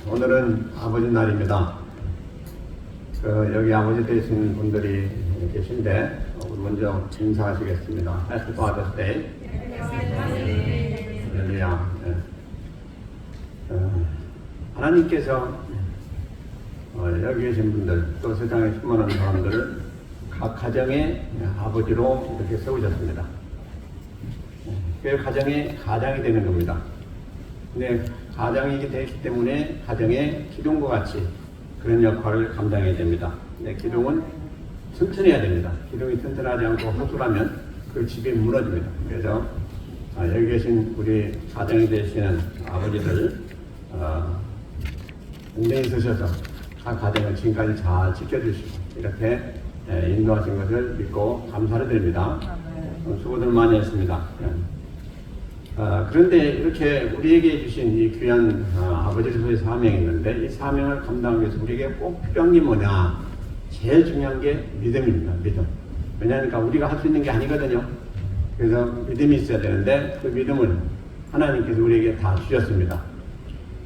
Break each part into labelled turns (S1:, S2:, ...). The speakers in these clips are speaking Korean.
S1: 오늘은 아버지 날입니다. 여기 아버지 되시는 분들이 계신데 먼저 인사하시겠습니다. Happy Father's Day. 할렐루야. 하나님께서 여기 계신 분들 또 세상에 수많은 사람들을 각 가정의 아버지로 이렇게 세우셨습니다. 그 가정의 가장이 되는 겁니다. 근데 가장이 되기 때문에 가정의 기둥과 같이 그런 역할을 감당해야 됩니다. 근데 기둥은 튼튼해야 됩니다. 기둥이 튼튼하지 않고 허술하면 그 집이 무너집니다. 그래서 여기 계신 우리 가장이 되시는 아버지들 굉장히 쓰셔서 각 가정을 지금까지 잘 지켜주시고 이렇게 인도하신 것을 믿고 감사를 드립니다. 수고들 많이 했습니다. 그런데 이렇게 우리에게 주신 이 귀한 아버지로서의 사명이 있는데 이 사명을 감당하기 위해서 우리에게 꼭 필요한 게 뭐냐? 제일 중요한 게 믿음입니다. 믿음. 왜냐하니까 우리가 할 수 있는 게 아니거든요. 그래서 믿음이 있어야 되는데 그 믿음을 하나님께서 우리에게 다 주셨습니다.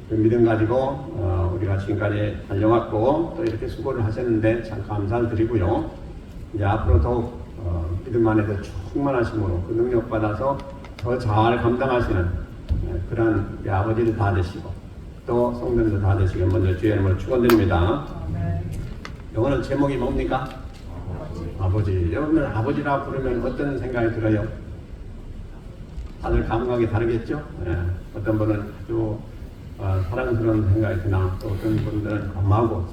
S1: 그 믿음 가지고 우리가 지금까지 달려왔고 또 이렇게 수고를 하셨는데 참 감사를 드리고요. 이제 앞으로 더욱 믿음 안에서 충만하심으로 그 능력 받아서 더 잘 감당하시는 그런 아버지도 다 되시고 또 성도도 다 되시고 먼저 주의 이름으로 축원드립니다. 오늘 제목이 뭡니까? 아버지. 여러분들 아버지라 부르면 어떤 생각이 들어요? 다들 감각이 다르겠죠? 어떤 분은 아주 사랑스러운 생각이 드나 또 어떤 분들은 엄하고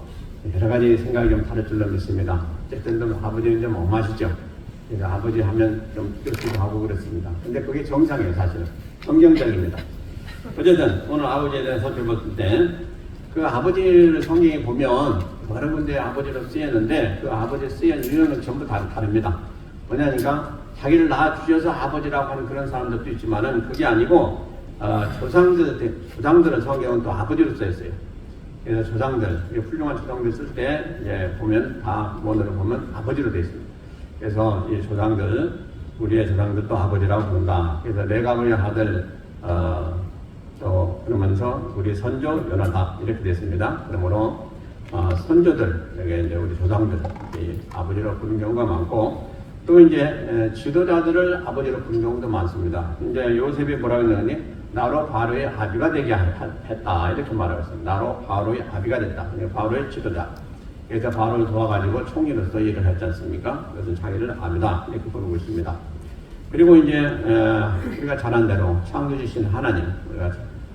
S1: 여러 가지 생각이 좀 다를 줄로 믿습니다. 어쨌든 좀 아버지는 좀 엄하시죠? 그래서 아버지 하면 좀 뜨겁기도 하고 그렇습니다. 근데 그게 정상이에요, 사실은. 성경적입니다. 어쨌든 오늘 아버지에 대해서 살펴봤을 때 그 아버지를 성경에 보면 여러 군데 아버지로 쓰였는데 그 아버지 쓰인 유형은 전부 다 다릅니다. 뭐냐니까 자기를 낳아주셔서 아버지라고 하는 그런 사람들도 있지만은 그게 아니고 조상들은 성경은 또 아버지로 써있어요. 그래서 조상들, 훌륭한 조상들 쓸 때 보면 다 원어로 보면 아버지로 되어 있습니다. 그래서 이 조상들, 우리의 조상들도 아버지라고 부른다. 그래서 레가브의 아들, 또 그러면서 우리 선조 요나답 이렇게 됐습니다. 그러므로 선조들, 여기 이제 우리 조상들, 아버지로 부르는 경우가 많고 또 이제 지도자들을 아버지로 부르는 경우도 많습니다. 이제 요셉이 뭐라고 했느니 나로 바로의 아비가 되게 했다 이렇게 말하고 있습니다. 나로 바로의 아비가 됐다. 바로의 지도자. 그래서 바로를 도와가지고 총리로서 일을 했지 않습니까? 그래서 자기를 아비다 이렇게 부르고 있습니다. 그리고 이제 우리가 잘 아는 대로 창조주신 하나님 우리가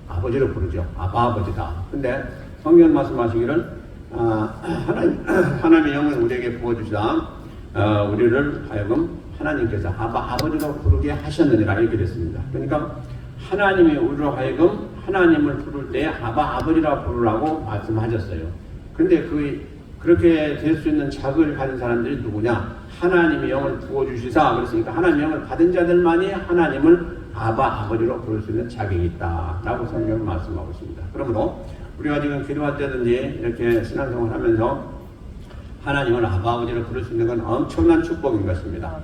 S1: 아버지로 부르죠. 아버지다. 근데 성경 말씀하시기를 하나님의 영을 우리에게 부어주시다 우리를 하여금 하나님께서 아버지로 부르게 하셨느니라 이렇게 됐습니다. 그러니까 하나님이 우리로 하여금 하나님을 부를 때 아버지라 부르라고 말씀하셨어요. 근데 그렇게 될 수 있는 자격을 가진 사람들이 누구냐? 하나님의 영을 부어주시사 그랬으니까 하나님의 영을 받은 자들만이 하나님을 아버지로 부를 수 있는 자격이 있다 라고 성경은 말씀하고 있습니다. 그러므로 우리가 지금 기도할 때든지 이렇게 신앙생활을 하면서 하나님을 아버지로 부를 수 있는 건 엄청난 축복인 것입니다.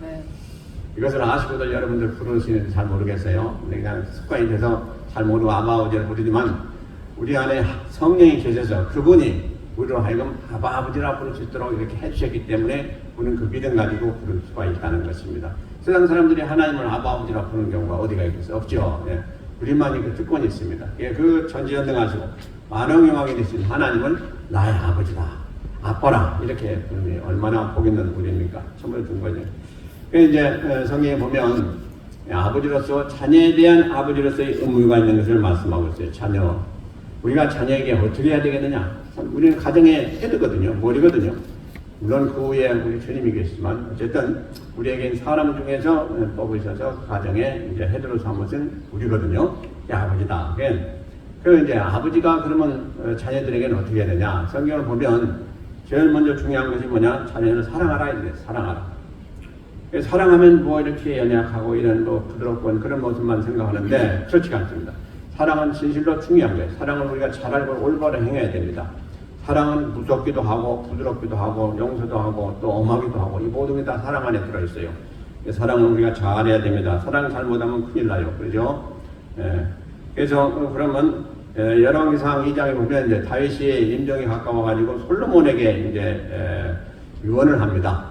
S1: 이것을 아시고도 여러분들 부르시는지 잘 모르겠어요. 그냥 습관이 돼서 잘 모르고 아버지를 부르지만 우리 안에 성령이 계셔서 그분이 우리로 하여금 아버지라 부를 수 있도록 이렇게 해주셨기 때문에 우리는 그 믿음 가지고 부를 수가 있다는 것입니다. 세상 사람들이 하나님을 아버지라 부르는 경우가 어디가 있겠어요? 없죠. 우리만이 그 특권이 있습니다. 그 전지전능하시고 만왕영왕이 되신 하나님을 나의 아버지다, 아빠라 이렇게 부르니 얼마나 복 있는 우리입니까? 선물 준 거죠. 이제 성경에 보면 아버지로서 자녀에 대한 아버지로서의 의무가 있는 것을 말씀하고 있어요. 자녀. 우리가 자녀에게 어떻게 해야 되겠느냐? 우리는 가정의 헤드거든요. 머리거든요. 물론 그 위에 우리 주님이 계시지만 어쨌든 우리에겐 사람 중에서 뽑으셔서 가정의 이제 헤드로 삼은 것은 우리거든요. 아버지다. 그 이제 아버지가 그러면 자녀들에게는 어떻게 해야 되냐? 성경을 보면 제일 먼저 중요한 것이 뭐냐? 자녀를 사랑하라 이래. 사랑하라. 사랑하면 뭐 이렇게 연약하고 이런 뭐 부드럽고 그런 모습만 생각하는데 그렇지가 않습니다. 사랑은 진실로 중요한 거예요. 사랑을 우리가 잘 알고 올바로 행해야 됩니다. 사랑은 무섭기도 하고 부드럽기도 하고 용서도 하고 또 엄하기도 하고 이 모든 게 다 사랑 안에 들어있어요. 사랑은 우리가 잘해야 됩니다. 사랑 잘못하면 큰일 나요. 그렇죠? 그래서 그러면 열왕기상 2장에 보면 이제 다윗이 임종이 가까워가지고 솔로몬에게 이제 유언을 합니다.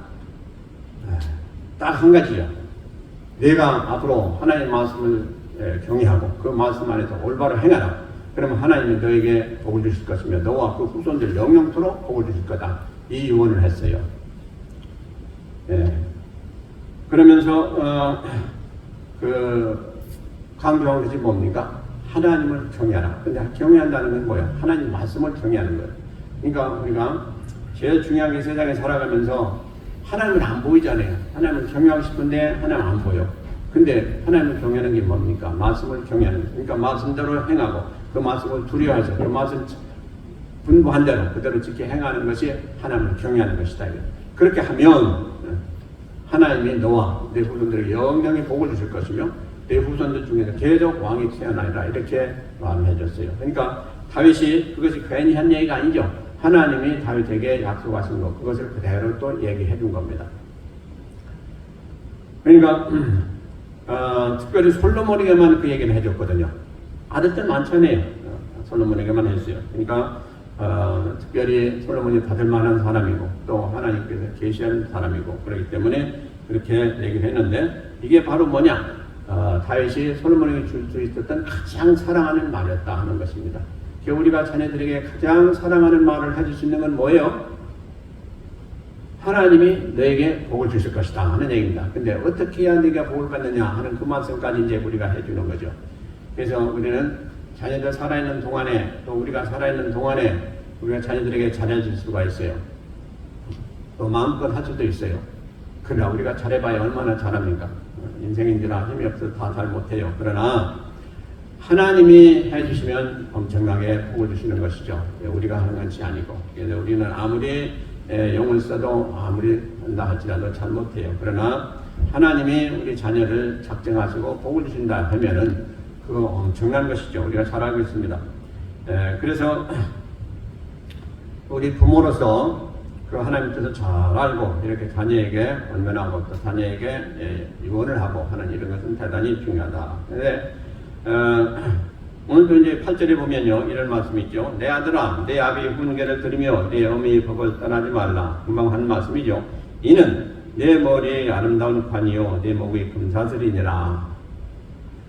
S1: 딱 한 가지요. 내가 앞으로 하나님의 말씀을 경외하고 그 말씀 안에서 올바로 행하라. 그러면 하나님이 너에게 복을 주실 것이며 너와 그 후손들 영영토록 복을 주실 거다. 이 유언을 했어요. 그러면서 그 강조한 것이 뭡니까? 하나님을 경외하라. 근데 경외한다는 건 뭐예요? 하나님 말씀을 경외하는 거예요. 그러니까 우리가 제일 중요한 게 세상에 살아가면서 하나님을 안 보이잖아요. 하나님을 경외하고 싶은데 하나님 안 보여. 근데 하나님을 경외하는 게 뭡니까? 말씀을 경외하는 거예요. 그러니까 말씀대로 행하고 그 말씀을 두려워해서 그 말씀 분부한 대로 그대로 지켜 행하는 것이 하나님을 경외하는 것이다. 그렇게 하면 하나님이 너와 내 후손들에게 영영의 복을 주실 것이며 내 후손들 중에서 계속 왕이 태어나리라 이렇게 말해 줬어요. 그러니까 다윗이 그것이 괜히 한 얘기가 아니죠. 하나님이 다윗에게 약속하신 것 그것을 그대로 또 얘기해 준 겁니다. 그러니까 특별히 솔로몬에게만 그 얘기를 해줬거든요. 아들들 많잖아요. 솔로몬에게만 했어요. 그러니까 특별히 솔로몬이 받을 만한 사람이고 또 하나님께서 계시하는 사람이고 그렇기 때문에 그렇게 얘기를 했는데 이게 바로 뭐냐? 다윗이 솔로몬에게 줄 수 있었던 가장 사랑하는 말이었다 하는 것입니다. 우리가 자녀들에게 가장 사랑하는 말을 해줄 수 있는 건 뭐예요? 하나님이 너에게 복을 주실 것이다 하는 얘기입니다. 근데 어떻게 해야 네가 복을 받느냐 하는 그 말씀까지 이제 우리가 해주는 거죠. 그래서 우리는 자녀들 살아있는 동안에 또 우리가 살아있는 동안에 우리가 자녀들에게 잘해줄 수가 있어요. 또 마음껏 할 수도 있어요. 그러나 우리가 잘해봐야 얼마나 잘합니까? 인생인지라 힘이 없어서 다 잘 못해요. 그러나 하나님이 해주시면 엄청나게 복을 주시는 것이죠. 우리가 하는 것이 아니고. 그래서 우리는 아무리 용을 써도 아무리 한다 할지라도 잘 못해요. 그러나 하나님이 우리 자녀를 작정하시고 복을 주신다 하면은 그거 엄청난 것이죠. 우리가 잘 알고 있습니다. 그래서 우리 부모로서 그 하나님 뜻을 잘 알고 이렇게 자녀에게 권면하고 또 자녀에게 유언을 하고 하는 이런 것은 대단히 중요하다. 근데 오늘도 이제 8절에 보면요 이런 말씀이 있죠. 내 아들아 내 아비의 훈계를 들으며 내 어미의 법을 떠나지 말라. 금방 한 말씀이죠. 이는 내 머리의 아름다운 관이요 내 목의 금사슬이니라.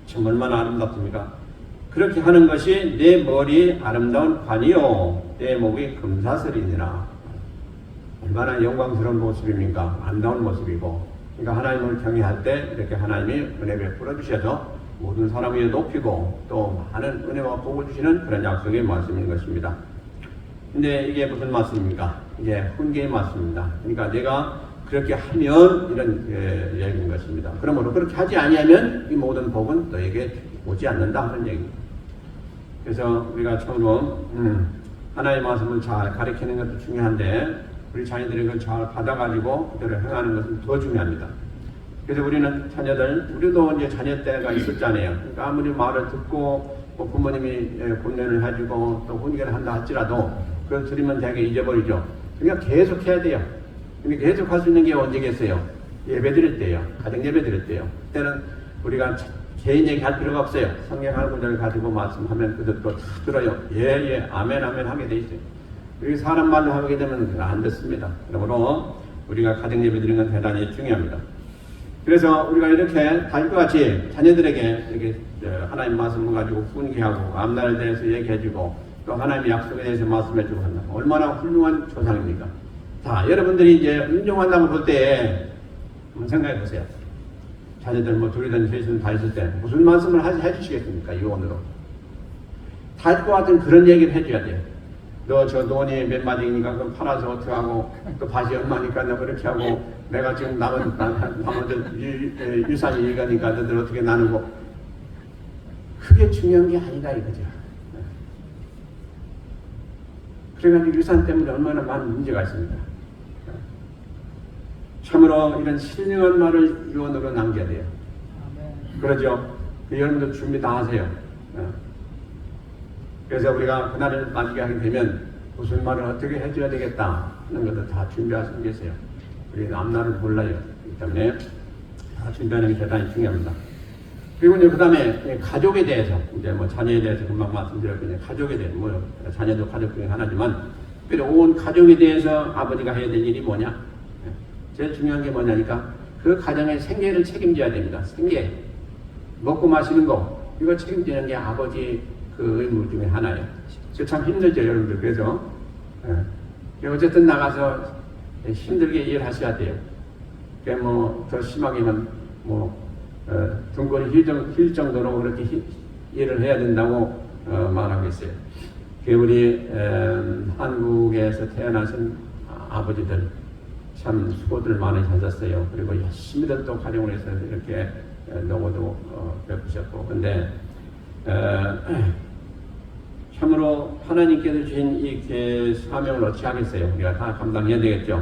S1: 참 얼마나 아름답습니까? 그렇게 하는 것이 내 머리의 아름다운 관이요 내 목의 금사슬이니라. 얼마나 영광스러운 모습입니까? 아름다운 모습이고. 그러니까 하나님을 경외할 때 이렇게 하나님이 은혜 베풀어 주셔서 모든 사람 위에 높이고 또 많은 은혜와 복을 주시는 그런 약속의 말씀인 것입니다. 근데 이게 무슨 말씀입니까? 이게 훈계의 말씀입니다. 그러니까 내가 그렇게 하면 이런 얘기인 것입니다. 그러므로 그렇게 하지 아니하면 이 모든 복은 너에게 오지 않는다 하는 얘기입니다. 그래서 우리가 처음으로 하나님의 말씀을 잘 가르치는 것도 중요한데 우리 자녀들이 그걸 잘 받아가지고 그대로 행하는 것은 더 중요합니다. 그래서 우리는 자녀들, 우리도 이제 자녀 때가 있었잖아요. 그러니까 아무리 말을 듣고 뭐 부모님이 권면을 해주고 또 훈계를 한다 할지라도 그걸 들으면 되게 잊어버리죠. 그러니까 계속 해야 돼요. 근데 계속 할 수 있는 게 언제겠어요? 예배 드릴 때요. 가정 예배 드릴 때요. 그때는 우리가 개인 얘기할 필요가 없어요. 성경 한 구절을 가지고 말씀하면 그들도 다 들어요. 예, 아멘, 아멘 하게 돼 있어요. 우리 사람 말로 하게 되면 안 듣습니다. 그러므로 우리가 가정 예배 드리는 건 대단히 중요합니다. 그래서 우리가 이렇게 다윗과 같이 자녀들에게 이렇게 하나님 말씀을 가지고 훈계하고 앞날에 대해서 얘기해주고 또 하나님의 약속에 대해서 말씀해주고 한다. 얼마나 훌륭한 조상입니까? 자, 여러분들이 이제 운동한다고 볼 때 한번 생각해 보세요. 자녀들 뭐 둘이든 셋이든 다 있을 때 무슨 말씀을 해주시겠습니까? 유언으로. 다윗과 같은 그런 얘기를 해줘야 돼요. 너 저 돈이 몇 마디니까 그럼 팔아서 어떻게 하고 또 밭이 얼마니까 너 그렇게 하고 내가 지금 남은 유산이 일가니까 너들 어떻게 나누고 그게 중요한 게 아니다 이거죠. 그래가지고 유산 때문에 얼마나 많은 문제가 있습니다. 참으로 이런 신령한 말을 유언으로 남겨야 돼요. 그러죠? 여러분들 준비 다 하세요. 그래서 우리가 그날을 맞이게 하게 되면 무슨 말을 어떻게 해줘야 되겠다 하는 것도 다 준비하시고 계세요. 우리는 앞날을 몰라요. 그렇기 때문에 다 준비하는 게 대단히 중요합니다. 그리고 이제 그 다음에 가족에 대해서, 이제 뭐 자녀에 대해서 금방 말씀드렸거든요. 가족에 대해서, 뭐 자녀도 가족 중에 하나지만, 그리고 온 가족에 대해서 아버지가 해야 될 일이 뭐냐? 제일 중요한 게 뭐냐니까, 그 가정의 생계를 책임져야 됩니다. 생계. 먹고 마시는 거, 이거 책임지는 게 아버지 그 의무 중에 하나예요. 참 힘들죠, 여러분들. 그래서, 어쨌든 나가서 힘들게 일하셔야 돼요. 뭐, 더 심하게는 뭐, 등골이 힐 정도로 그렇게 일을 해야 된다고 말하겠어요. 우리 한국에서 태어나신 아버지들 참 수고들 많이 하셨어요. 그리고 열심히들 또 가정을 해서 이렇게 노고도 베푸셨고, 근데 참으로 하나님께서 주신 이 사명을 어찌 하겠어요? 우리가 다 감당해야 되겠죠.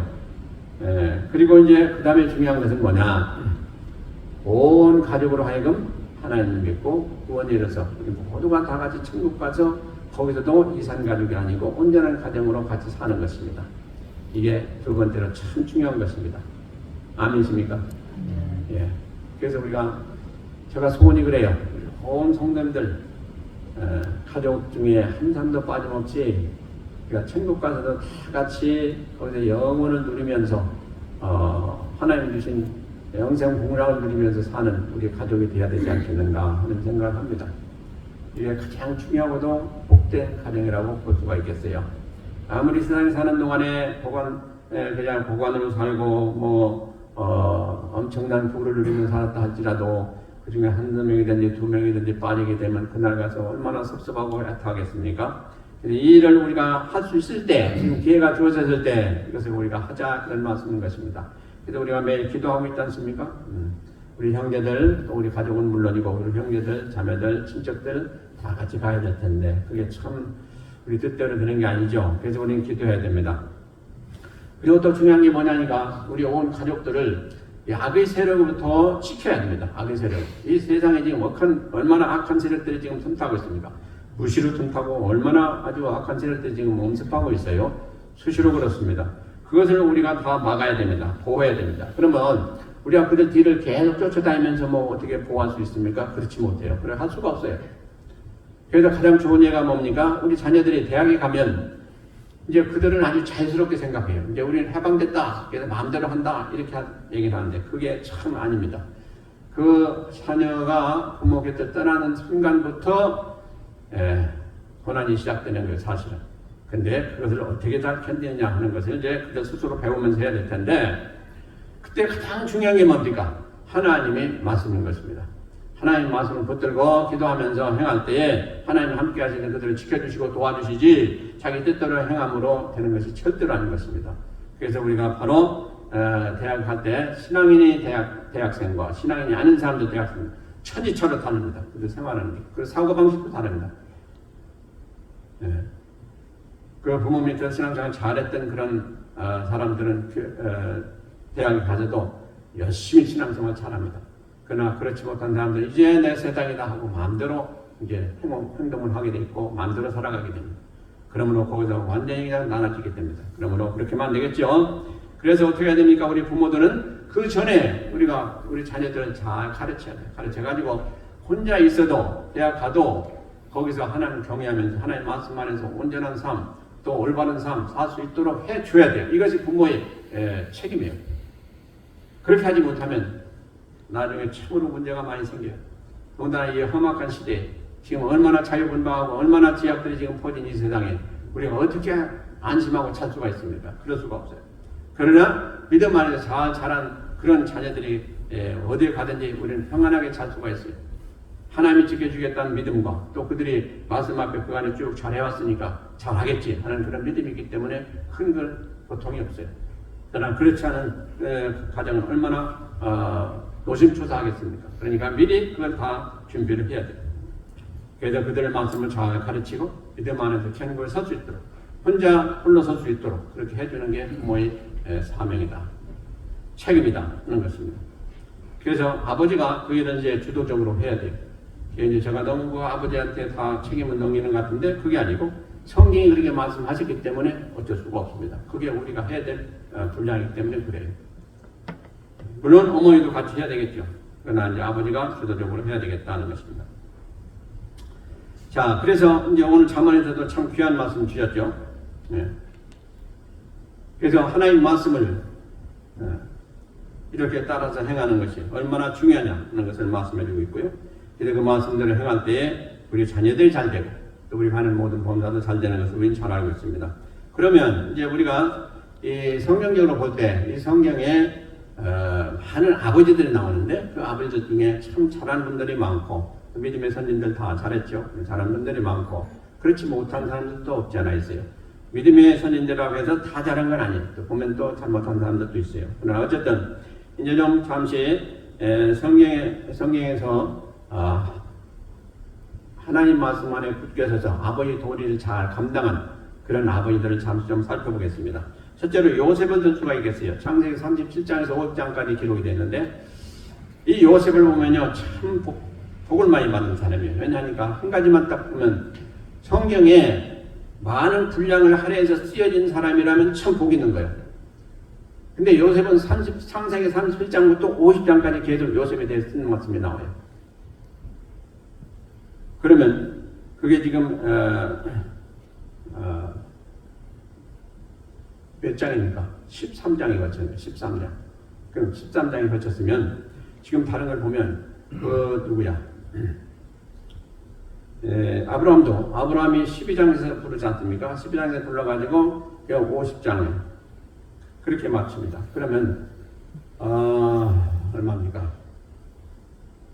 S1: 그리고 이제 그 다음에 중요한 것은 뭐냐? 온 가족으로 하여금 하나님 믿고 구원에 이르러서 모두가 다 같이 천국 가서 거기서도 이산가족이 아니고 온전한 가정으로 같이 사는 것입니다. 이게 두 번째로 참 중요한 것입니다. 아멘이십니까? 예. 그래서 제가 소원이 그래요. 온 성도님들 가족 중에 한 사람도 빠짐없이 천국 가서도 다 같이 거기서 영원을 누리면서 하나님 주신 영생 공락을 누리면서 사는 우리 가족이 되어야 되지 않겠는가 하는 생각을 합니다. 이게 가장 중요하고도 복된 가정이라고 볼 수가 있겠어요. 아무리 세상에 사는 동안에 그냥 고관으로 살고 엄청난 부를 누리면서 살았다 할지라도 그 중에 한 명이든지 두 명이든지 빠지게 되면 그날 가서 얼마나 섭섭하고 애타하겠습니까? 이 일을 우리가 할 수 있을 때, 지금 기회가 주어졌을 때 이것을 우리가 하자 그런 말씀인 것입니다. 그래서 우리가 매일 기도하고 있지 않습니까? 우리 형제들, 또 우리 가족은 물론이고 우리 형제들, 자매들, 친척들 다 같이 가야 될 텐데 그게 참 우리 뜻대로 되는 게 아니죠. 그래서 우리는 기도해야 됩니다. 그리고 또 중요한 게 뭐냐니까 우리 온 가족들을 악의 세력으로부터 지켜야 됩니다. 악의 세력. 이 세상에 지금 얼마나 악한 세력들이 지금 틈타고 있습니까? 무시로 틈타고 얼마나 아주 악한 세력들이 지금 엄습하고 있어요. 수시로 그렇습니다. 그것을 우리가 다 막아야 됩니다. 보호해야 됩니다. 그러면 우리가 그들 뒤를 계속 쫓아다니면서 어떻게 보호할 수 있습니까? 그렇지 못해요. 그래 할 수가 없어요. 그래서 가장 좋은 예가 뭡니까? 우리 자녀들이 대학에 가면 이제 그들은 아주 자연스럽게 생각해요. 이제 우리는 해방됐다. 그래서 마음대로 한다. 이렇게 얘기를 하는데 그게 참 아닙니다. 그 자녀가 부모 곁을 떠나는 순간부터 고난이 시작되는 거예요. 사실은. 근데 그것을 어떻게 잘 견디느냐 하는 것을 이제 그들 스스로 배우면서 해야 될 텐데 그때 가장 중요한 게 뭡니까? 하나님의 말씀인 것입니다. 하나님의 말씀을 붙들고 기도하면서 행할 때에 하나님 함께 하시는 그들을 지켜주시고 도와주시지 자기 뜻대로 행함으로 되는 것이 절대로 아닌 것입니다. 그래서 우리가 바로 대학 갈 때 신앙인이 대학생과 신앙인이 아닌 사람들 대학생 천지차로 다릅니다. 그들 생활하는 게. 그 사고방식도 다릅니다. 그 부모 밑에서 신앙생활 잘했던 그런 사람들은 대학에 가서도 열심히 신앙생활 잘합니다. 그러나 그렇지 못한 사람들은 이제 내 세상이다 하고 마음대로 이제 행동을 하게 돼 있고 마음대로 살아가게 됩니다. 그러므로 거기서 완전히 그냥 나눠지게 됩니다. 그러므로 그렇게만 안 되겠죠. 그래서 어떻게 해야 됩니까? 우리 부모들은 그 전에 우리 자녀들은 잘 가르쳐야 돼요. 가르쳐가지고 혼자 있어도 대학 가도 거기서 하나님 경외하면서 하나님 말씀 안에서 온전한 삶 또 올바른 삶 살 수 있도록 해줘야 돼요. 이것이 부모의 책임이에요. 그렇게 하지 못하면 나중에 참으로 문제가 많이 생겨요. 더군다나 이 험악한 시대에 지금 얼마나 자유분방하고 얼마나 제약들이 지금 퍼진 이 세상에 우리가 어떻게 안심하고 찰 수가 있습니까? 그럴 수가 없어요. 그러나 믿음 안에서 잘 자란 그런 자녀들이 어디에 가든지 우리는 평안하게 잘 수가 있어요. 하나님이 지켜주겠다는 믿음과 또 그들이 말씀 앞에 그간에 쭉 잘해왔으니까 잘하겠지 하는 그런 믿음이 있기 때문에 큰 고통이 없어요. 그러나 그렇지 않은 가정은 얼마나 노심초사하겠습니까? 그러니까 미리 그걸 다 준비를 해야 돼요. 그래서 그들의 말씀을 잘 가르치고 믿음 안에서 견고히 설 수 있도록 홀로 설 수 있도록 그렇게 해주는 게 부모의 사명이다. 책임이다 하는 것입니다. 그래서 아버지가 그 일을 이제 주도적으로 해야 돼요. 이제 제가 너무 그 아버지한테 다 책임을 넘기는 것 같은데 그게 아니고 성경이 그렇게 말씀하셨기 때문에 어쩔 수가 없습니다. 그게 우리가 해야 될 분량이기 때문에 그래요. 물론 어머니도 같이 해야 되겠죠. 그러나 이제 아버지가 주도적으로 해야 되겠다는 것입니다. 자, 그래서 이제 오늘 잠언에서도 참 귀한 말씀 주셨죠. 네. 그래서 하나님 말씀을 이렇게 따라서 행하는 것이 얼마나 중요하냐는 것을 말씀해주고 있고요. 그래서 그 말씀대로 행할 때에 우리 자녀들이 잘 되고 또 우리 하는 모든 범사도 잘 되는 것을 우리는 잘 알고 있습니다. 그러면 이제 우리가 이 성경적으로 볼 때 이 성경에 많은 아버지들이 나오는데 그 아버지들 중에 참 잘하는 분들이 많고 믿음의 선진들 다 잘했죠. 잘하는 분들이 많고 그렇지 못한 사람들도 없지 않아 있어요. 믿음의 선진들이라고 해서 다 잘한 건 아니에요. 또 보면 또 잘못한 사람들도 있어요. 그러나 어쨌든 이제 좀 잠시 성경에서 하나님 말씀 안에 굳게 서서 아버지 도리를 잘 감당한 그런 아버지들을 잠시 좀 살펴보겠습니다. 첫째로 요셉을 들 수가 있겠어요. 창세기 37장에서 50장까지 기록이 되는데 이 요셉을 보면요 참 복을 많이 받는 사람이에요. 왜냐하니까 한 가지만 딱 보면 성경에 많은 분량을 할애해서 쓰여진 사람이라면 참 복 있는 거예요. 근데 요셉은 창세기 37장부터 50장까지 계속 요셉에 대해 쓰는 말씀이 나와요. 그러면 그게 지금 몇 장입니까? 13장이 거쳤네요. 13장. 그럼 13장이 거쳤으면 지금 다른 걸 보면 누구야? 아브라함이 12장에서 부르지 않습니까? 12장에서 불러가지고 50장에 그렇게 맞춥니다. 그러면 얼마입니까?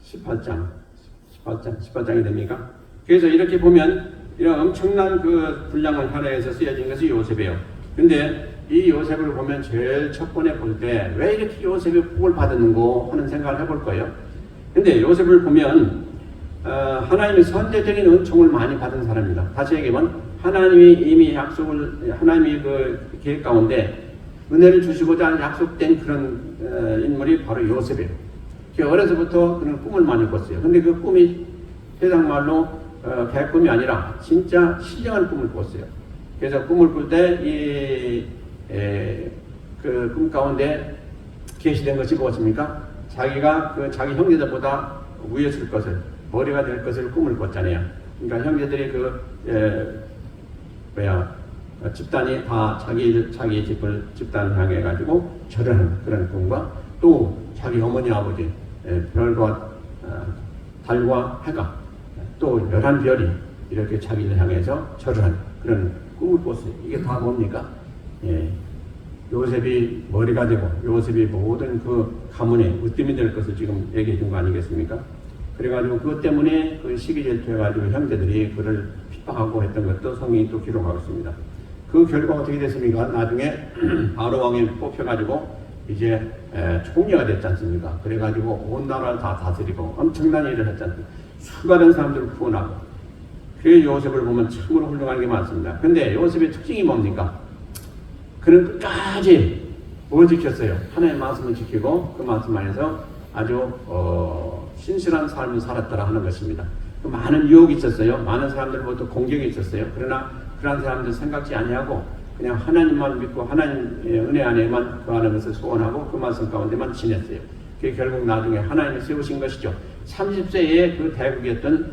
S1: 18장이 됩니까? 그래서 이렇게 보면 이런 엄청난 그 분량을 할애해서 쓰여진 것이 요셉이에요. 근데 이 요셉을 보면 제일 첫 번에 볼 때 왜 이렇게 요셉이 복을 받았는고 하는 생각을 해볼 거예요. 근데 요셉을 보면 하나님의 선제적인 은총을 많이 받은 사람입니다. 다시 얘기하면 하나님이 이미 하나님이 그 계획 가운데 은혜를 주시고자 약속된 그런 인물이 바로 요셉이에요. 어려서부터 그런 꿈을 많이 꿨어요. 근데 그 꿈이 세상 말로 개꿈이 아니라 진짜 신령한 꿈을 꿨어요. 그래서 꿈을 꿀 때 그 꿈 가운데 계시된 것이 무엇입니까? 자기가 자기 형제들보다 위에 설 것을, 머리가 될 것을 꿈을 꿨잖아요. 그러니까 형제들이 집단이 다 자기 집단을 향해 가지고 절을 하는 그런 꿈과 또 자기 어머니 아버지 별과 달과 해가 또 11별이 이렇게 자기를 향해서 절을 하는 그런 꿈을 꿨어요. 이게 다 뭡니까? 요셉이 머리가 되고 요셉이 모든 그 가문의 으뜸이 될 것을 지금 얘기해 준 거 아니겠습니까? 그래가지고 그것 때문에 그 시기 질투해가지고 형제들이 그를 핍박하고 했던 것도 성경이 또 기록하고 있습니다. 그 결과가 어떻게 됐습니까? 나중에 바로 왕이 뽑혀가지고 이제 총리가 됐지 않습니까? 그래가지고 온 나라를 다 다스리고 엄청난 일을 했지 않습니까? 수많은 사람들을 구원하고 그 요셉을 보면 참으로 훌륭한 게 많습니다. 근데 요셉의 특징이 뭡니까? 그는 끝까지 뭘 지켰어요? 하나님의 말씀을 지키고 그 말씀 안에서 아주 신실한 삶을 살았더라 하는 것입니다. 그 많은 유혹이 있었어요. 많은 사람들로부터 공격이 있었어요. 그러나 그런 사람들 생각지 아니하고 그냥 하나님만 믿고 하나님의 은혜 안에만 거하는 것을 소원하고 그 말씀 가운데만 지냈어요. 그게 결국 나중에 하나님이 세우신 것이죠. 30세에 그 대국이었던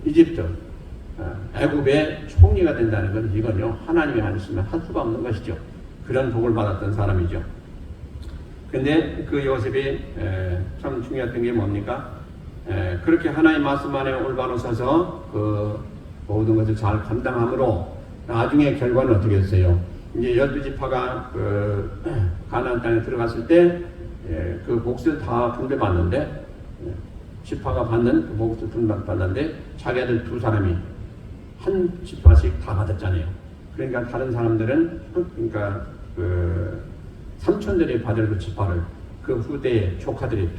S1: 이집트 애굽의 총리가 된다는 건 이건요 하나님이 하시면 할 수가 없는 것이죠. 그런 복을 받았던 사람이죠. 근데 그 요셉이 참 중요했던 게 뭡니까? 그렇게 하나님 말씀 안에 올바로 서서 그 모든 것을 잘 감당함으로 나중에 결과는 어떻게 했어요? 이제 12지파가 가나안 땅에 들어갔을 때 그 몫을 다 분배받는데 지파가 받는 그 몫을 분배받는데 자기들 두 사람이 한 지파씩 다 받았잖아요. 그러니까 다른 사람들은 그러니까 그 삼촌들이 받을 그 지파를 그 후대의 조카들이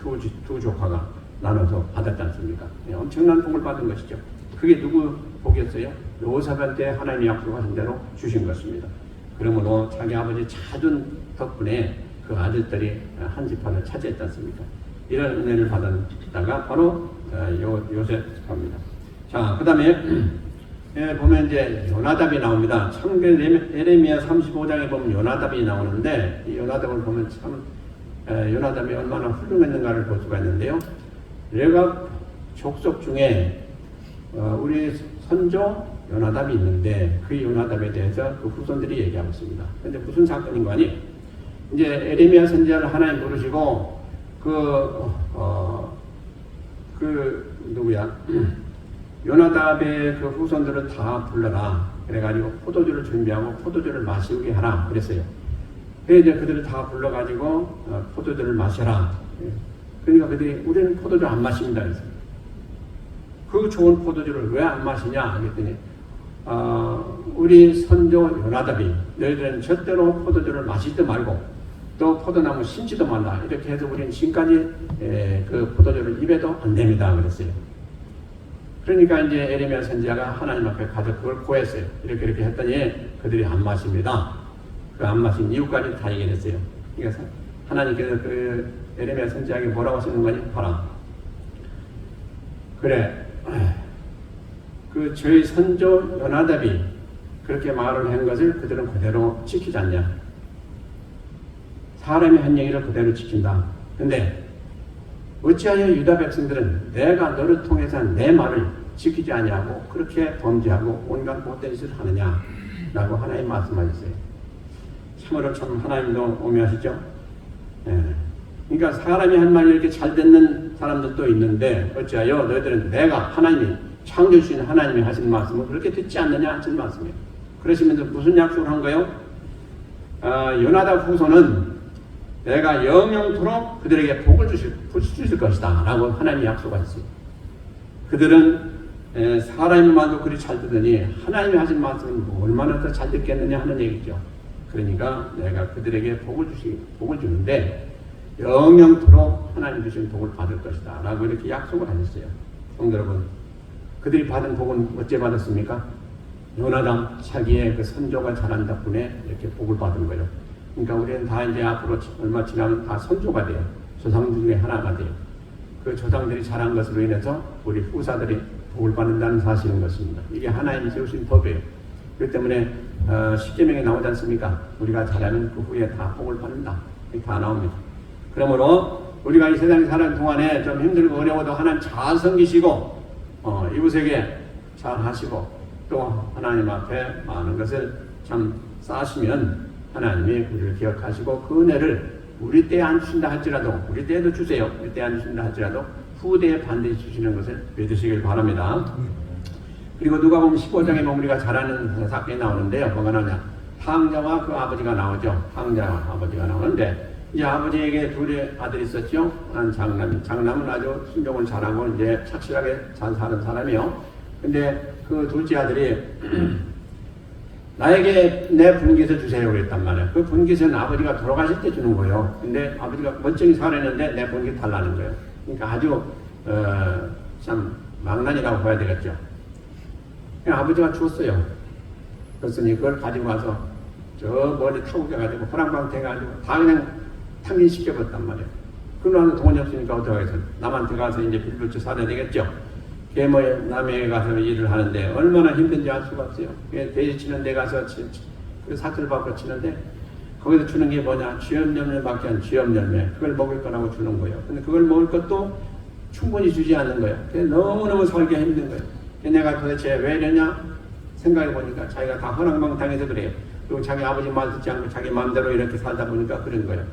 S1: 두 조카가 나눠서 받았지 않습니까? 엄청난 복을 받은 것이죠. 그게 누구 복이었어요? 요셉한테 하나님이 약속하신 대로 주신 것입니다. 그러므로 자기 아버지 찾은 덕분에 그 아들들이 한 지파를 차지했지 않습니까? 이런 은혜를 받았다가 바로 요셉입니다. 자, 그 다음에 보면 이제 요나답이 나옵니다. 참그 예레미야 35장에 보면 요나답이 나오는데 이 요나답을 보면 참 요나답이 얼마나 훌륭했는가를 볼 수가 있는데요. 레갑 족속 중에 우리 선조 요나답이 있는데 그 요나답에 대해서 그 후손들이 얘기하고 있습니다. 근데 무슨 사건인 거 아니? 이제 에레미야 선지자를 하나님 부르시고 누구야? 요나답의 그 후손들을 다 불러라. 그래가지고 포도주를 준비하고 포도주를 마시게 하라. 그랬어요. 그래서 이제 그들을 다 불러가지고 포도주를 마셔라. 그러니까 그들이 우리는 포도주 안 마십니다. 그래서 그 좋은 포도주를 왜 안 마시냐? 그랬더니 우리 선조 요나답이 너희들은 절대로 포도주를 마시지도 말고 또 포도나무 심지도 말라. 이렇게 해서 우리는 지금까지 그 포도주를 입에도 안 됩니다. 그랬어요. 그러니까 이제 에레미야 선지자가 하나님 앞에 가서 그걸 고했어요. 이렇게 했더니 그들이 안 마십니다. 그 안 마신 이유까지 다 얘기했어요. 그러니까 하나님께서 그 에레미야 선지자에게 뭐라고 하시는 거니? 봐라. 그래. 그 저희 선조 요나답이 그렇게 말을 한 것을 그들은 그대로 지키지 않냐. 사람이 한 얘기를 그대로 지킨다. 근데 어찌하여 유다 백성들은 내가 너를 통해서 한 내 말을 지키지 아니하고 그렇게 범죄하고 온갖 못된 짓을 하느냐 라고 하나님 말씀하셨어요. 참으로 참 하나님도 오묘하시죠. 그러니까 사람이 한 말이 이렇게 잘 듣는 사람들도 있는데 어찌하여 너희들은 내가 하나님이 창조주신 하나님이 하신 말씀을 그렇게 듣지 않느냐 하신 말씀이에요. 그러시면서 무슨 약속을 한 거예요? 요나답 후손은 내가 영영토록 그들에게 복을 주실 것이다 라고 하나님이 약속하셨어요. 그들은 사람의 말도 그리 잘 듣더니 하나님이 하신 말씀은 얼마나 더 잘 듣겠느냐 하는 얘기죠. 그러니까 내가 그들에게 복을 주는데 영영토록 하나님 주신 복을 받을 것이다 라고 이렇게 약속을 하셨어요. 성도 여러분, 그들이 받은 복은 어째 받았습니까? 요나답 자기의 그 선조가 잘한 덕분에 이렇게 복을 받은 거예요. 그러니까 우리는 다 이제 앞으로 얼마 지나면 다 선조가 돼요. 조상 중에 하나가 돼요. 그 조상들이 잘한 것으로 인해서 우리 후사들이 복을 받는다는 사실인 것입니다. 이게 하나님이 세우신 법이에요. 그렇기 때문에 십계명에 나오지 않습니까? 우리가 잘하면 그 후에 다 복을 받는다. 이렇게 다 나옵니다. 그러므로 우리가 이 세상에 사는 동안에 좀 힘들고 어려워도 하나님 잘 섬기시고 이웃에게 잘 하시고 또 하나님 앞에 많은 것을 참 쌓으시면 하나님이 우리를 기억하시고 그 은혜를 우리 때에 안 주신다 할지라도 우리 때에도 주세요. 우리 때에 안 주신다 할지라도 후대에 반드시 주시는 것을 믿으시길 바랍니다. 그리고 누가복음 15장에 보면 우리가 잘 아는 사건이 나오는데요. 뭐가 나오냐? 황자와 그 아버지가 나오죠. 황자와 아버지가 나오는데 이제 아버지에게 둘이 아들이 있었죠. 한 장남은 아주 순종을 잘하고 이제 착실하게 잘 사는 사람이요. 근데 그 둘째 아들이 나에게 내 분깃을 주세요 그랬단 말이에요. 그 분깃은 아버지가 돌아가실 때 주는 거예요. 근데 아버지가 멀쩡히 살았는데 내 분깃 달라는 거예요. 그러니까 아주 참 망난이라고 봐야 되겠죠. 아버지가 주었어요. 그랬더니 그걸 가지고 와서 저 멀리 타고 가가지고 호랑방 돼가지고 다 그냥 탕진시켜버렸단 말이에요. 그러면 돈이 없으니까 어떡하겠어요. 남한테 가서 이제 빌붙여 살아야 되겠죠. 뭐 남해에 가서 일을 하는데 얼마나 힘든지 알 수가 없어요. 돼지 치는 데 가서 그 사슬 밟고 치는데 거기서 주는 게 뭐냐? 쥐염열매밖에 안 쥐염열매. 그걸 먹을 거라고 주는 거예요. 근데 그걸 먹을 것도 충분히 주지 않는 거예요. 너무너무 살기가 힘든 거예요. 내가 도대체 왜 이러냐 생각해 보니까 자기가 다 허랑방탕해서 그래요. 그리고 자기 아버지 말 듣지 않고 자기 마음대로 이렇게 살다 보니까 그런 거예요.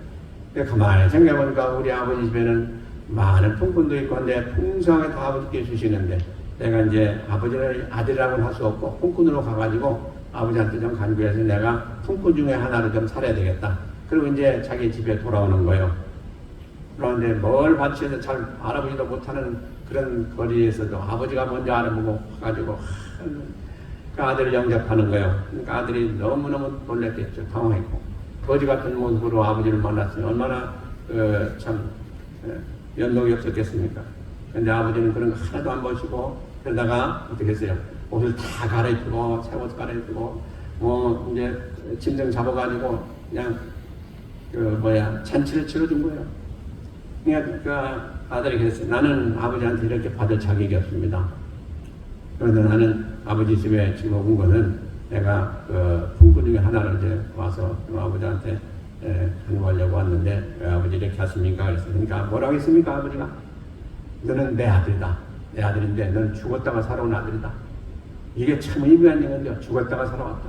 S1: 가만히 생각해 보니까 우리 아버지 집에는 많은 품꾼도 있고 한데 풍성하게 다 아버지께 주시는데 내가 이제 아버지를 아들이라고는 할 수 없고 품꾼으로 가가지고 아버지한테 좀 간구해서 내가 품꾼 중에 하나를 좀 살아야 되겠다. 그리고 이제 자기 집에 돌아오는 거예요. 그런데 뭘 바치해서 잘 알아보지도 못하는 그런 거리에서도 아버지가 먼저 알아보고 가지고 그 아들을 영접하는 거예요. 그러니까 아들이 너무너무 놀랐겠죠. 당황했고 거지 같은 모습으로 아버지를 만났으니 얼마나 참 연동이 없었겠습니까? 근데 아버지는 그런 거 하나도 안 보시고 그러다가 어떻게 했어요? 옷을 다 갈아입히고 새 옷 갈아입히고 뭐 이제 짐승 잡아가지고 그냥 잔치를 치러준 거예요. 그러니까 아들이 그랬어요. 나는 아버지한테 이렇게 받을 자격이 없습니다. 그런데 나는 아버지 집에 지금 온 거는 내가 그 품꾼 중에 하나를 이제 와서 아버지한테 간구하려고 왔는데 왜 아버지 이렇게 하십니까? 그래서 그러니까 뭐라고 했습니까? 아버지가 너는 내 아들이다. 내 아들인데 너는 죽었다가 살아온 아들이다. 이게 참 의미가 있는 건데요. 죽었다가 살아왔다.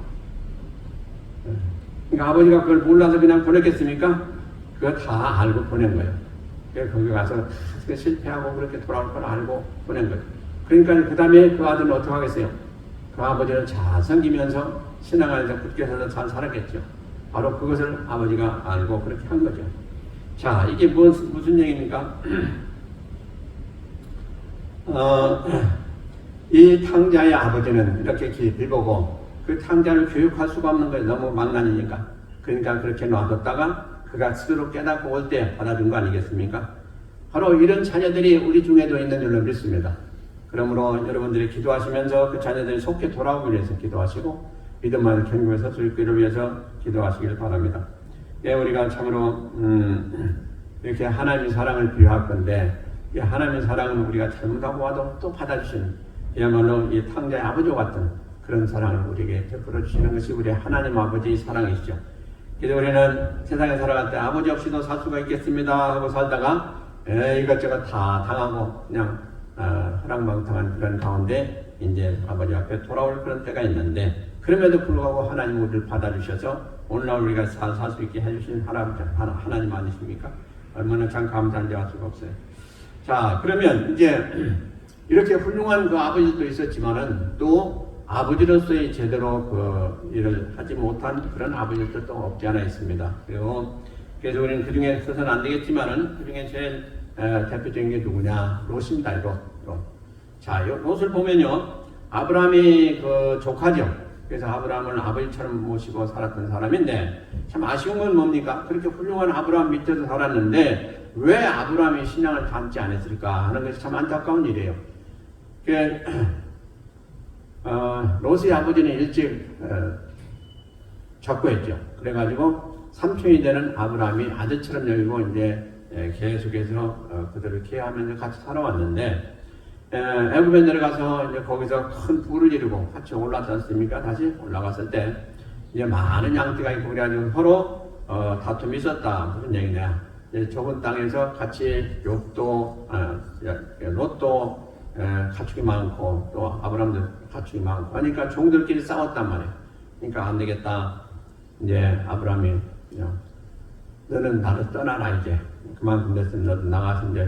S1: 그러니까 아버지가 그걸 몰라서 그냥 보냈겠습니까? 그거 다 알고 보낸 거예요. 그래서 거기 가서 다 실패하고 그렇게 돌아올 걸 알고 보낸 거예요. 그러니까 그 다음에 그 아들은 어떻게 하겠어요? 그 아버지를 잘 섬기면서 신앙 안에서 굳게 서서 잘 살았겠죠. 바로 그것을 아버지가 알고 그렇게 한 거죠. 자, 이게 무슨 얘기입니까? 이 탕자의 아버지는 이렇게 깊이 보고 그 탕자를 교육할 수가 없는 거예요. 너무 망나니니까. 그러니까 그렇게 놔뒀다가 그가 스스로 깨닫고 올 때 받아준 거 아니겠습니까? 바로 이런 자녀들이 우리 중에도 있는 줄로 믿습니다. 그러므로 여러분들이 기도하시면서 그 자녀들이 속히 돌아오기 위해서 기도하시고 믿음만을 견고해서 수 있기를 위해서 기도하시길 바랍니다. 예, 우리가 참으로 이렇게 하나님의 사랑을 비유할 건데 이 하나님의 사랑은 우리가 잘못하고 와도 또 받아주시는 그야말로 이 탕자의 아버지와 같은 그런 사랑을 우리에게 베풀어 주시는 것이 우리 하나님 아버지의 사랑이시죠. 그래서 우리는 세상에 살아갈 때 아버지 없이도 살 수가 있겠습니다 하고 살다가 이것저것 다 당하고 그냥 허랑방탕한 그런 가운데 이제 아버지 앞에 돌아올 그런 때가 있는데 그럼에도 불구하고 하나님 우리를 받아주셔서 오늘날 우리가 살 수 있게 해주신 하나님 아니십니까? 얼마나 참 감사한지 알 수가 없어요. 자, 그러면 이제 이렇게 훌륭한 그 아버지도 있었지만은 또 아버지로서의 제대로 그 일을 하지 못한 그런 아버지도 또 없지 않아 있습니다. 그리고 그래서 우리는 그 중에 써서는 안 되겠지만은 그 중에 제일 대표적인 게 누구냐? 롯입니다. 롯. 자, 롯을 보면요. 아브라함이 그 조카죠. 그래서 아브라함을 아버지처럼 모시고 살았던 사람인데 참 아쉬운 건 뭡니까? 그렇게 훌륭한 아브라함 밑에서 살았는데 왜 아브라함이 신앙을 닮지 않았을까 하는 것이 참 안타까운 일이에요. 롯의 아버지는 일찍 적고했죠. 그래가지고 삼촌이 되는 아브라함이 아들처럼 여기고 이제 계속해서 그들을 케어하면서 같이 살아왔는데 애굽에 내려가서 이제 거기서 큰 부를 이루고 같이 올랐지 않습니까? 다시 올라갔을 때 이제 많은 양떼가 있고 그래가지고 서로 다툼이 있었다. 무슨 얘기냐? 좁은 땅에서 같이 롯도 가축이 많고 또 아브라함도 가축이 많고 하니까 종들끼리 싸웠단 말이에요. 그러니까 안 되겠다. 이제 아브라함이 너는 나를 떠나라 이제 그만큼 됐으면 너도 나가서 이제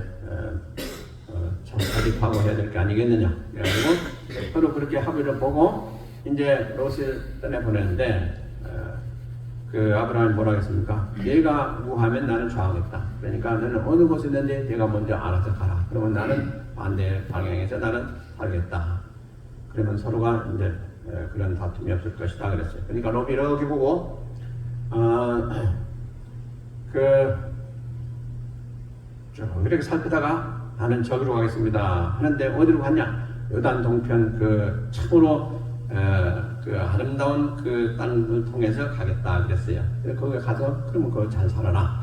S1: 자립하고 해야 될 게 아니겠느냐. 그래가지고 서로 그렇게 합의를 보고 이제 롯을 떠내보내는데 그 아브라함이 뭐라고 했습니까? 네가 무하면 나는 좌하겠다. 그러니까 너는 어느 곳에 있는데 네가 먼저 알아서 가라. 그러면 나는 반대 방향에서 나는 살겠다. 그러면 서로가 이제 그런 다툼이 없을 것이다 그랬어요. 그러니까 롯이 이렇게 보고 이렇게 살피다가 나는 저기로 가겠습니다 하는데 어디로 갔냐? 요단 동편 그 참으로 그 아름다운 그 땅을 통해서 가겠다 그랬어요. 거기 가서 그러면 거기 잘 살아라.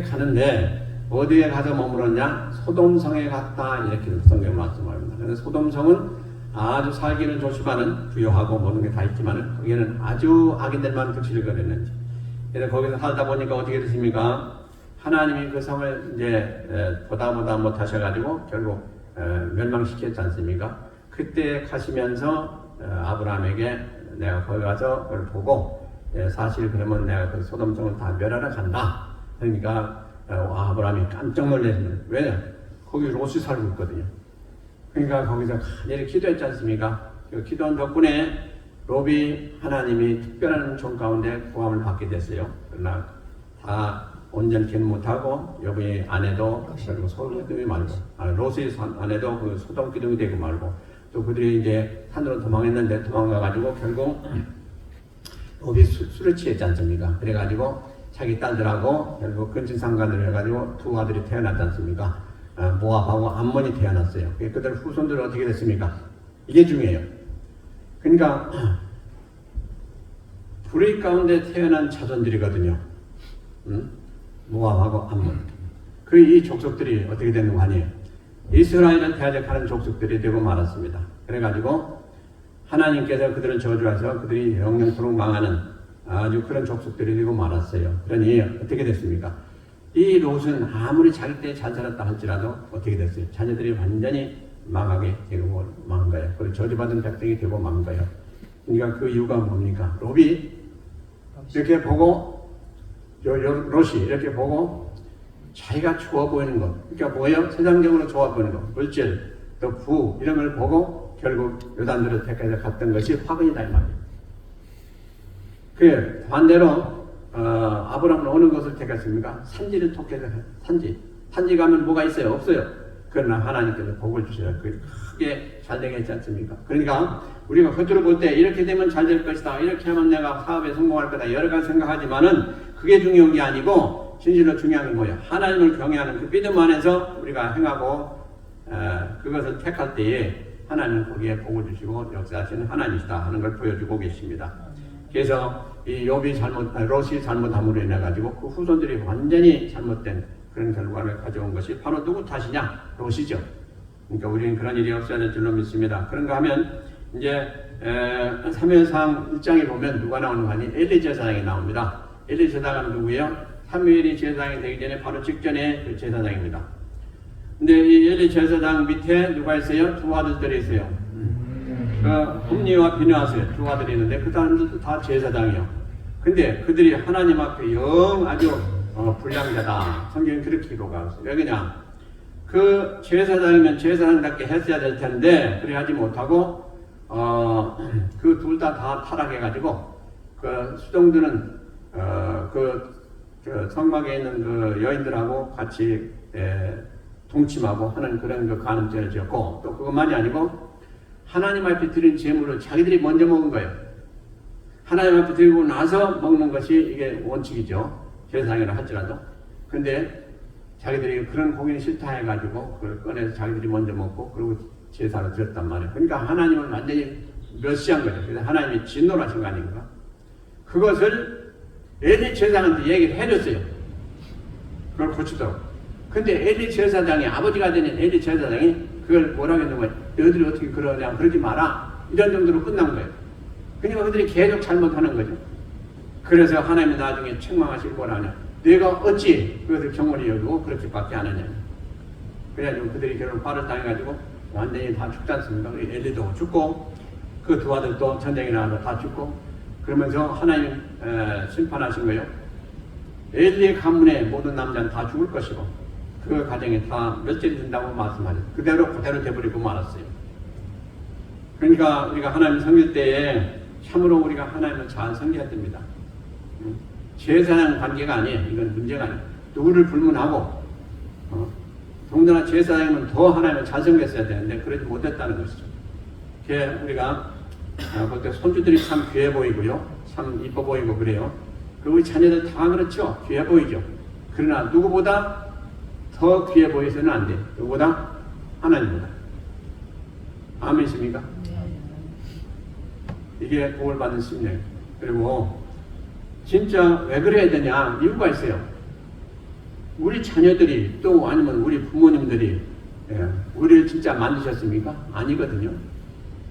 S1: 가는데 어디에 가서 머물었냐? 소돔성에 갔다 이렇게 성경에 말씀합니다. 그래서 소돔성은 아주 살기는 조심하는 부유하고 모든 게 다 있지만은 거기는 아주 악인들만 그치를 거렸는지. 그래서 거기서 살다 보니까 어떻게 됐습니까? 하나님이 그 성을 이제 보다 못하셔가지고 결국 멸망시켰지 않습니까? 그때 가시면서 아브라함에게 내가 거기 가서 그걸 보고 사실 그러면 내가 그 소돔성을 다 멸하러 간다. 그러니까 아브라함이 깜짝 놀랐습니다. 왜? 거기 롯이 살고 있거든요. 그러니까 거기서 간절히 기도했지 않습니까? 그 기도한 덕분에 롯이 하나님이 특별한 종 가운데 구함을 받게 됐어요. 그러나 다 온전케는 못하고 여기 아내도 결국 소돔기둥이 말고 롯의 아내도 그 소돔기둥이 되고 말고 또 그들이 이제 산으로 도망했는데 도망가가지고 결국 롯이 술에 취했지 않습니까? 그래가지고 자기 딸들하고 결국 근친상간을 해가지고 두 아들이 태어났지 않습니까? 모압하고 암몬이 태어났어요. 그들 후손들은 어떻게 됐습니까? 이게 중요해요. 그러니까 불의 가운데 태어난 자손들이거든요. 모압하고 암몬. 이 족속들이 어떻게 되는 거 아니에요? 이스라엘을 대적하는 족속들이 되고 말았습니다. 그래가지고 하나님께서 그들을 저주하셔서 그들이 영영토록 망하는 아주 그런 족속들이 되고 말았어요. 그러니 어떻게 됐습니까? 이 롯은 아무리 자기 때 잘 살았다 할지라도 어떻게 됐어요? 자녀들이 완전히 망하게 되고 망한 거예요. 그리고 저주받은 백성이 되고 망한 거예요. 그러니까 그 이유가 뭡니까? 롯이 이렇게 보고 롯이 이렇게 보고 자기가 좋아 보이는 것, 그러니까 뭐예요? 세상적으로 좋아 보이는 것, 물질, 또 부 이런 걸 보고 결국 요단들을 택해서 갔던 것이 화근이다 이 말이에요. 그 반대로 아브라함은 어느 것을 택했습니까? 산지를 택해서 산지 가면 뭐가 있어요? 없어요. 그러나 하나님께서 복을 주셔야 크게 잘 되게 했지 않습니까? 그러니까 우리가 겉으로 볼 때 이렇게 되면 잘 될 것이다, 이렇게 하면 내가 사업에 성공할 거다, 여러 가지 생각하지만은 그게 중요한 게 아니고 진실로 중요한 게 뭐예요? 하나님을 경외하는 그 믿음 안에서 우리가 행하고 그것을 택할 때에 하나님은 거기에 복을 주시고 역사하시는 하나님이시다 하는 걸 보여주고 계십니다. 그래서 이 롯이 잘못함으로 인해 가지고 그 후손들이 완전히 잘못된 그런 결과를 가져온 것이 바로 누구 탓이냐? 롯이죠. 그러니까 우리는 그런 일이 없어야 될 줄로 믿습니다. 그런가 하면 이제 사무엘상 1장에 보면 누가 나오는 거 아니? 엘리 제사장이 나옵니다. 엘리 제사장은 누구예요? 사무엘이 제사장이 되기 전에 바로 직전에 그 제사장입니다. 근데 이 엘리 제사장 밑에 누가 있어요? 두 아들들이 있어요. 홈리와 비느하스 두 아들이 있는데 그 사람들도 다 제사장이요. 근데 그들이 하나님 앞에 영 아주 불량자다. 성경이 그렇게 기록하고 있어요. 왜 그냥 그 제사장이면 제사장답게 했어야 될 텐데 그래 하지 못하고 그 둘 다 타락해가지고 그 수종들은 그 성막에 있는 그 여인들하고 같이 동침하고 하는 그런 그 간음죄를 지었고 또 그것만이 아니고 하나님 앞에 드린 재물을 자기들이 먼저 먹은 거예요. 하나님 앞에 드리고 나서 먹는 것이 이게 원칙이죠. 제사장이라 할지라도. 근데 자기들이 그런 고기는 싫다 해가지고 그걸 꺼내서 자기들이 먼저 먹고 그리고 제사를 드렸단 말이에요. 그러니까 하나님은 완전히 멸시한 거죠. 그래서 하나님이 진노하신 거 아닌가? 그것을 엘리 제사장한테 얘기를 해줬어요. 그걸 고치도록. 근데 엘리 제사장이 아버지가 되는 엘리 제사장이 그걸 뭐라고 했는 거예요? 너희들이 어떻게 그러냐? 그러지 마라. 이런 정도로 끝난 거예요. 그러니까 그들이 계속 잘못하는 거죠. 그래서 하나님이 나중에 책망하실 거라냐? 내가 어찌 그것을 경건히 여기고 그렇게밖에 안 하냐? 그래가지고 그들이 결국 발을 당해가지고 완전히 다 죽지 않습니까? 엘리도 죽고 그 두 아들도 전쟁에 나가서 다 죽고 그러면서 하나님 심판하신 거예요. 엘리의 가문의 모든 남자는 다 죽을 것이고 그 가정에 다 멸절이 된다고 말씀하죠. 그대로 돼버리고 말았어요. 그러니까 우리가 하나님 섬길 때에 참으로 우리가 하나님을 잘 섬겨야 됩니다. 제사장 관계가 아니에요. 이건 문제가 아니에요. 누구를 불문하고 더군다나 제사장이면 더 하나님을 잘 섬겼어야 되는데 그러지 못했다는 것이죠. 우리가 볼 때 손주들이 참 귀해 보이고요. 참 이뻐 보이고 그래요. 그리고 우리 자녀들 다 그렇죠. 귀해 보이죠. 그러나 누구보다 더 귀해 보여서는 안 돼. 누구보다? 하나님보다. 아멘이십니까? 이게 복을 받는 심령. 그리고 진짜 왜 그래야 되냐? 이유가 있어요. 우리 자녀들이 또 아니면 우리 부모님들이 우리를 진짜 만드셨습니까? 아니거든요.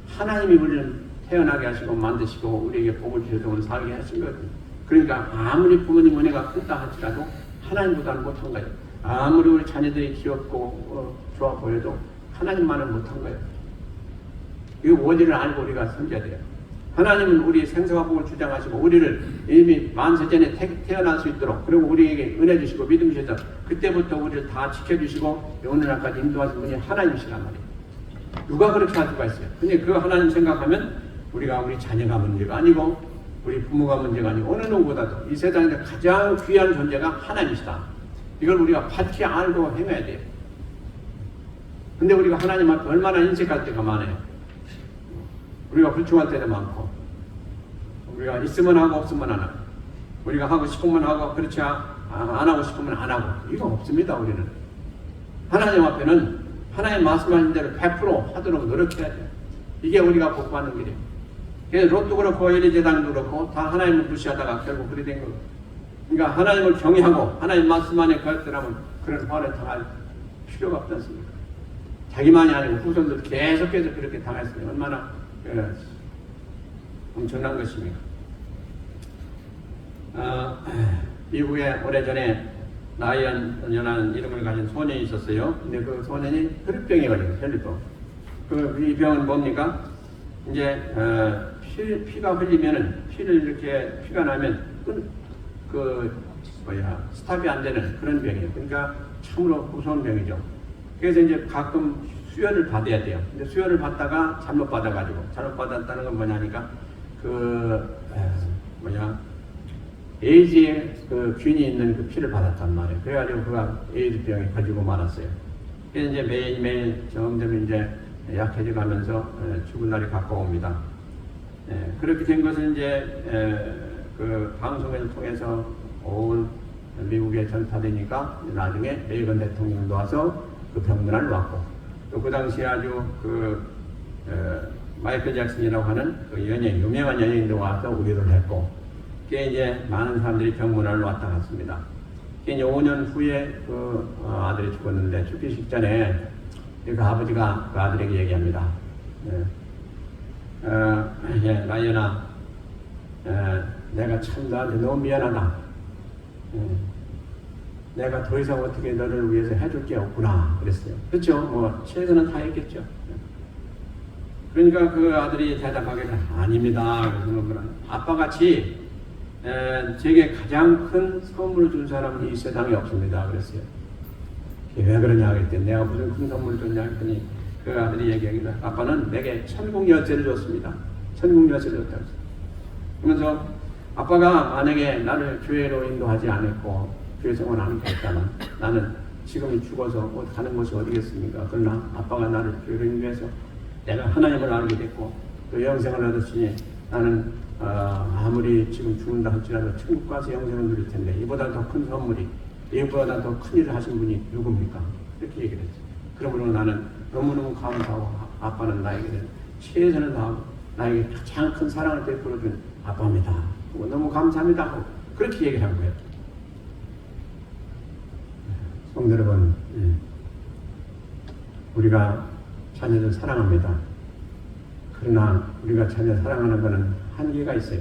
S1: 하나님이 우리를 태어나게 하시고 만드시고 우리에게 복을 주셔서 오늘 살게 하신 거거든요. 그러니까 아무리 부모님 은혜가 크다 할지라도 하나님보다는 못한 거예요. 아무리 우리 자녀들이 귀엽고 좋아 보여도 하나님만은 못한 거예요. 이 원리를 알고 우리가 섬겨야 돼요. 하나님은 우리 생사와 복을 주장하시고 우리를 이미 만세전에 태어날 수 있도록 그리고 우리에게 은혜 주시고 믿음 주셔서 그때부터 우리를 다 지켜주시고 오늘날까지 인도하신 분이 하나님이시란 말이에요. 누가 그렇게 할 수가 있어요? 근데 그 하나님 생각하면 우리가 우리 자녀가 문제가 아니고 우리 부모가 문제가 아니고 어느 누구보다도 이 세상에서 가장 귀한 존재가 하나님이시다. 이걸 우리가 밝히 알고 행해야 돼요. 근데 우리가 하나님 앞에 얼마나 인색할 때가 많아요. 우리가 불충할 때도 많고 우리가 있으면 하고 없으면 안 하고 우리가 하고 싶으면 하고 그렇지 안 하고 싶으면 안 하고 이거 없습니다. 우리는 하나님 앞에는 하나님 말씀하신 대로 100% 하도록 노력해야 돼요. 이게 우리가 복받는 길이에요. 그래서 롯도 그렇고 엘리 제사장도 그렇고 다 하나님을 무시하다가 결국 그리 된 거예요. 그러니까 하나님을 경외하고 하나님 말씀 안에 거듭나면 그런 화를 당할 필요가 없지 않습니까? 자기만이 아니고 후손들 계속해서 그렇게 당했으면 얼마나 엄청난 것입니까? 미국에 오래전에 라이언이라는 이름을 가진 소년이 있었어요. 근데 그 소년이 혈류병에 걸려요. 혈류병. 이 병은 뭡니까? 이제 피가 흘리면은 피를 이렇게 피가 나면 스탑이 안 되는 그런 병이에요. 그러니까 참으로 무서운 병이죠. 그래서 이제 가끔 수혈을 받아야 돼요. 근데 수혈을 받다가 잘못 받았다는 건 뭐냐니까 에이즈의 그 균이 있는 그 피를 받았단 말이에요. 그래가지고 그가 에이즈 병에 가지고 말았어요. 그래서 이제 매일매일 점점 이제 약해져 가면서 죽은 날이 가까웁니다. 그렇게 된 것은 이제 그 방송을 통해서 온 미국에 전파되니까 나중에 레이건 대통령도 와서 그 병문안을 왔고 또 그 당시에 아주 마이클 잭슨이라고 하는 그 유명한 연예인도 와서 우기를 했고 그게 이제 많은 사람들이 병문안을 왔다 갔습니다. 이제 5년 후에 그 아들이 죽었는데 죽기 직전에 그 아버지가 그 아들에게 얘기합니다. 라이언아, 내가 참 너한테 너무 미안하다. 내가 더 이상 어떻게 너를 위해서 해줄 게 없구나 그랬어요. 그렇죠? 최선은 다했겠죠. 그러니까 그 아들이 대답하기를 아닙니다. 그래서 아빠같이 제게 가장 큰 선물을 준 사람은 이 세상에 없습니다. 그랬어요. 왜 그러냐 그랬더니 내가 무슨 큰 선물을 줬냐 했더니 그 아들이 얘기하기를 아빠는 내게 천국 열쇠를 줬습니다. 천국 열쇠를 줬다 그랬어요. 그러면서 아빠가 만약에 나를 교회로 인도하지 않았고 교회 생활 안 했다면 나는 지금 죽어서 가는 곳이 어디겠습니까? 그러나 아빠가 나를 교회로 인도해서 내가 하나님을 알게 됐고 또 영생을 얻었으니 나는 아무리 지금 죽는다 할지라도 천국 가서 영생을 누릴 텐데 이보다 더 큰 선물이 이보다 더 큰 일을 하신 분이 누굽니까? 이렇게 얘기를 했어요. 그러므로 나는 너무너무 감사하고 아빠는 나에게는 최선을 다하고 나에게 가장 큰 사랑을 베풀어준 아빠입니다. 너무 감사합니다 하고 그렇게 얘기를 한 거예요. 성도 여러분, 우리가 자녀를 사랑합니다. 그러나 우리가 자녀 사랑하는 것은 한계가 있어요.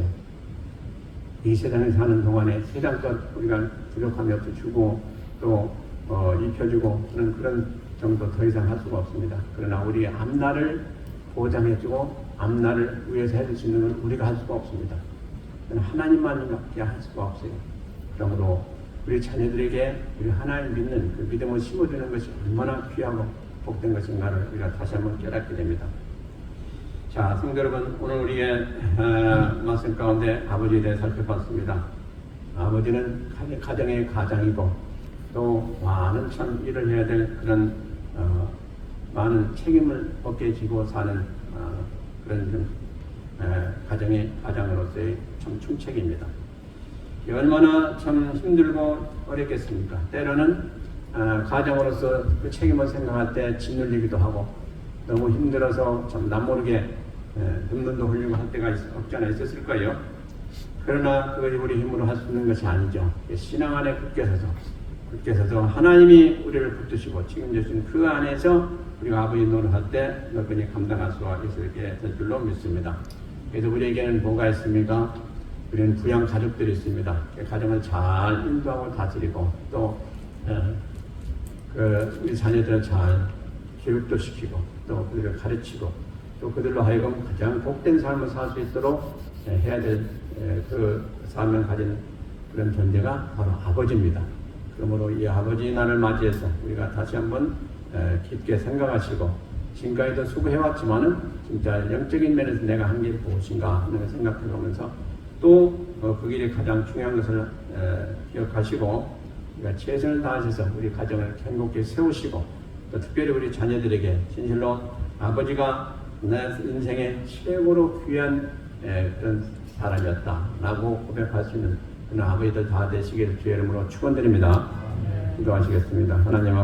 S1: 이 세상에 사는 동안에 세상 것 우리가 부족함이 없이 주고 또 입혀주고 그런 정도 더 이상 할 수가 없습니다. 그러나 우리의 앞날을 보장해주고 앞날을 위해서 해줄 수 있는 건 우리가 할 수가 없습니다. 하나님만밖에 할 수가 없어요. 그러므로 우리 자녀들에게 우리 하나님 믿는 그 믿음을 심어주는 것이 얼마나 귀하고 복된 것인가를 우리가 다시 한번 깨닫게 됩니다. 자, 성도 여러분, 오늘 우리의 말씀 가운데 아버지에 대해 살펴봤습니다. 아버지는 가정의 가장이고 또 많은 참 일을 해야 될 그런 많은 책임을 어깨에 지고 사는 그런 가정의 가장으로서의 참 충책입니다. 얼마나 참 힘들고 어렵겠습니까? 때로는 가장으로서 그 책임을 생각할 때 짓눌리기도 하고 너무 힘들어서 참 남모르게 눈물도 흘리고 할 때가 없지 않아 있었을 거예요. 그러나 그것이 우리 힘으로 할 수 있는 것이 아니죠. 신앙 안에 굳게 서서 하나님이 우리를 붙드시고 책임져 주신 그 안에서 우리가 아버지 노릇할 때 너끈히 감당할 수가 있게 될 줄로 믿습니다. 그래서 우리에게는 뭐가 있습니까? 우리는 부양 가족들이 있습니다. 그 가정을 잘 인도하고 다스리고 또 우리 자녀들을 잘 교육도 시키고 또 그들을 가르치고 또 그들로 하여금 가장 복된 삶을 살 수 있도록 해야 될 그 사명을 가진 그런 존재가 바로 아버지입니다. 그러므로 이 아버지 날을 맞이해서 우리가 다시 한번 깊게 생각하시고 지금까지도 수고해왔지만은 진짜 영적인 면에서 내가 한 게 무엇인가 하는 걸 생각해 보면서 또 그 길이 가장 중요한 것을 기억하시고 우리가 최선을 다하셔서 우리 가정을 행복하게 세우시고 또 특별히 우리 자녀들에게 진실로 아버지가 내 인생의 최고로 귀한 그런 사람이었다라고 고백할 수 있는 그런 아버지들 다 되시길 주의 이름으로 축원드립니다. 기도하시겠습니다. 하나님